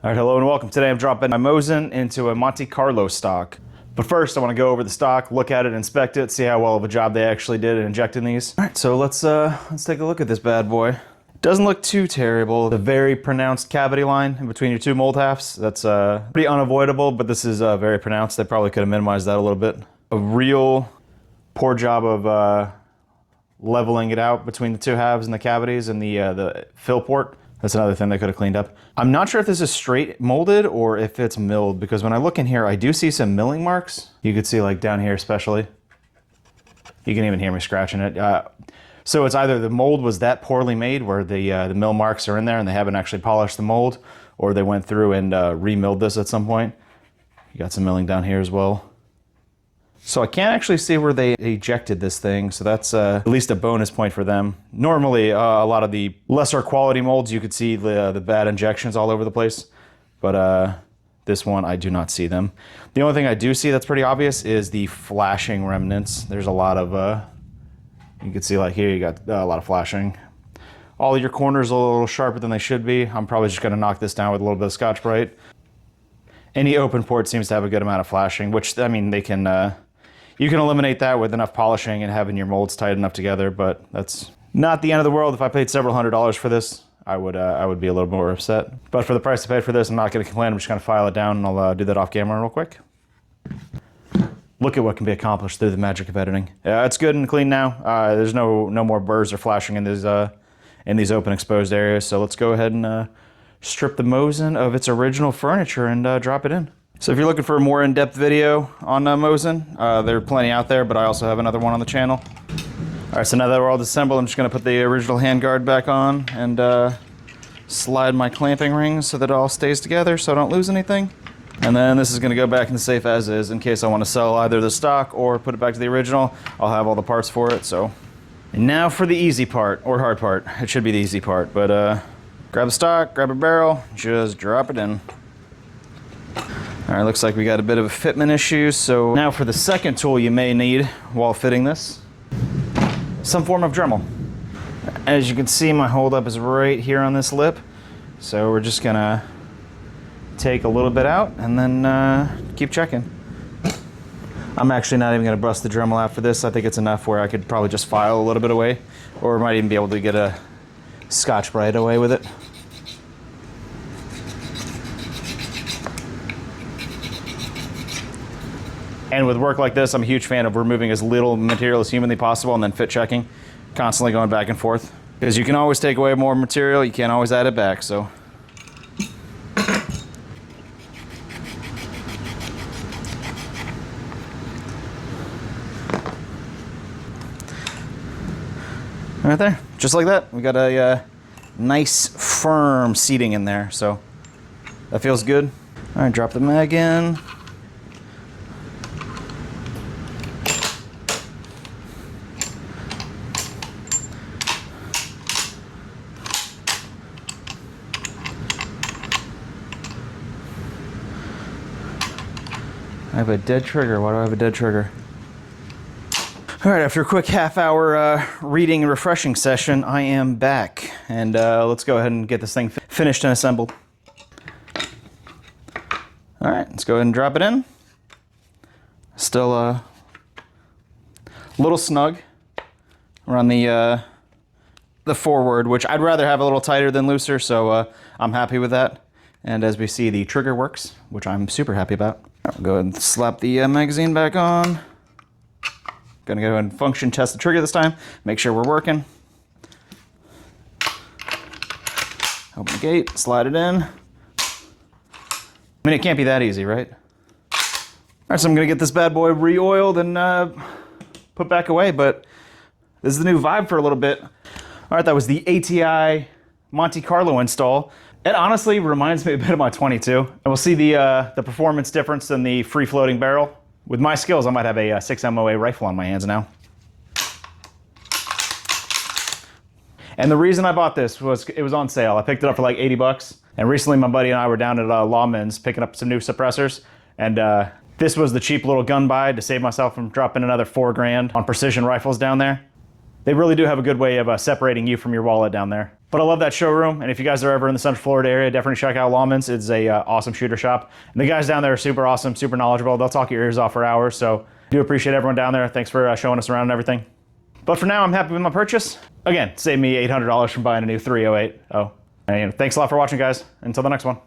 All right, hello and welcome. Today I'm dropping my Mosin into a Monte Carlo stock. But first I want to go over the stock, look at it, inspect it, see how well of a job they actually did in injecting these. All right, so let's take a look at this bad boy. Doesn't look too terrible. The very pronounced cavity line in between your two mold halves, that's pretty unavoidable, but this is very pronounced. They probably could have minimized that a little bit. A real poor job of leveling it out between the two halves and the cavities and the fill port. That's another thing they could have cleaned up. I'm not sure if this is straight molded or if it's milled, because when I look in here, I do see some milling marks. You could see like down here especially. You can even hear me scratching it. So it's either the mold was that poorly made where the mill marks are in there and they haven't actually polished the mold, or they went through and remilled this at some point. You got some milling down here as well. So I can't actually see where they ejected this thing, so that's at least a bonus point for them. Normally, a lot of the lesser quality molds, you could see the bad injections all over the place, but this one, I do not see them. The only thing I do see that's pretty obvious is the flashing remnants. There's a lot of, you can see like here, you got a lot of flashing. All of your corners are a little sharper than they should be. I'm probably just gonna knock this down with a little bit of Scotch-Brite. Any open port seems to have a good amount of flashing, which, I mean, they can, you can eliminate that with enough polishing and having your molds tight enough together, but that's not the end of the world. If I paid several $100s for this, I would be a little more upset. But for the price I paid for this, I'm not going to complain. I'm just going to file it down, and I'll do that off camera real quick. Look at what can be accomplished through the magic of editing. It's good and clean now. There's no more burrs or flashing in these open exposed areas. So let's go ahead and strip the Mosin of its original furniture and drop it in. So if you're looking for a more in-depth video on Mosin, there are plenty out there, but I also have another one on the channel. All right, so now that we're all disassembled, I'm just gonna put the original handguard back on and slide my clamping rings so that it all stays together so I don't lose anything. And then this is gonna go back in the safe as is in case I wanna sell either the stock or put it back to the original. I'll have all the parts for it, so. And now for the easy part, or hard part. It should be the easy part, but grab the stock, grab a barrel, just drop it in. All right, looks like we got a bit of a fitment issue. So now for the second tool you may need while fitting this, some form of Dremel. As you can see, my holdup is right here on this lip. So we're just gonna take a little bit out and then keep checking. I'm actually not even gonna bust the Dremel out for this. I think it's enough where I could probably just file a little bit away, or might even be able to get a Scotch-Brite away with it. And with work like this, I'm a huge fan of removing as little material as humanly possible and then fit checking, constantly going back and forth. Because you can always take away more material, you can't always add it back, so. Right there, just like that. We got a nice firm seating in there, so that feels good. All right, drop the mag in. I have a dead trigger. Why do I have a dead trigger? All right, after a quick half-hour reading and refreshing session, I am back. And let's go ahead and get this thing finished and assembled. All right, let's go ahead and drop it in. Still a little snug around the forward, which I'd rather have a little tighter than looser, so I'm happy with that. And as we see, the trigger works, which I'm super happy about. I'll go ahead and slap the magazine back on. Gonna go ahead and function test the trigger this time, make sure we're working. Open the gate, slide it in. I mean, it can't be that easy, right? All right, so I'm gonna get this bad boy re-oiled and put back away, but this is the new vibe for a little bit. All right, that was the ATI Monte Carlo install. It honestly reminds me a bit of my 22. And we'll see the performance difference in the free-floating barrel. With my skills, I might have a 6 MOA rifle on my hands now. And the reason I bought this was it was on sale. I picked it up for like 80 bucks. And recently my buddy and I were down at Lawman's picking up some new suppressors. And this was the cheap little gun buy to save myself from dropping another $4 grand on precision rifles down there. They really do have a good way of separating you from your wallet down there. But I love that showroom, and if you guys are ever in the Central Florida area, definitely check out Lawman's. It's a awesome shooter shop. And the guys down there are super awesome, super knowledgeable. They'll talk your ears off for hours, so do appreciate everyone down there. Thanks for showing us around and everything. But for now, I'm happy with my purchase. Again, saved me $800 from buying a new 308. And thanks a lot for watching, guys. Until the next one.